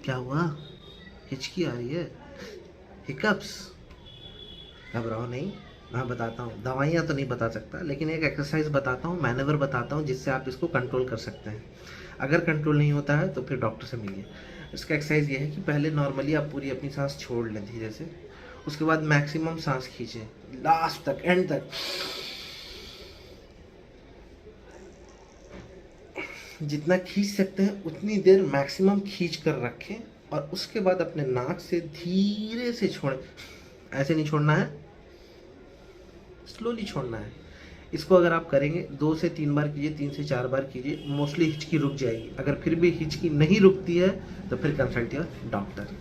क्या हुआ? हिचकी आ रही है? हिकअप्स? घबराओ नहीं, मैं बताता हूँ। दवाइयाँ तो नहीं बता सकता, लेकिन एक एक्सरसाइज बताता हूँ, मैनेवर बताता हूँ, जिससे आप इसको कंट्रोल कर सकते हैं। अगर कंट्रोल नहीं होता है तो फिर डॉक्टर से मिलिए। इसका एक्सरसाइज ये है कि पहले नॉर्मली आप पूरी अपनी सांस छोड़ लें धीरे से, उसके बाद मैक्सिमम सांस खींचें लास्ट तक, एंड तक। जितना खींच सकते हैं उतनी देर मैक्सिमम खींच कर रखें, और उसके बाद अपने नाक से धीरे से छोड़ें। ऐसे नहीं छोड़ना है, स्लोली छोड़ना है। इसको अगर आप करेंगे 2 से 3 बार कीजिए, 3 से 4 बार कीजिए, मोस्टली हिचकी रुक जाएगी। अगर फिर भी हिचकी नहीं रुकती है तो फिर कंसल्ट योर डॉक्टर।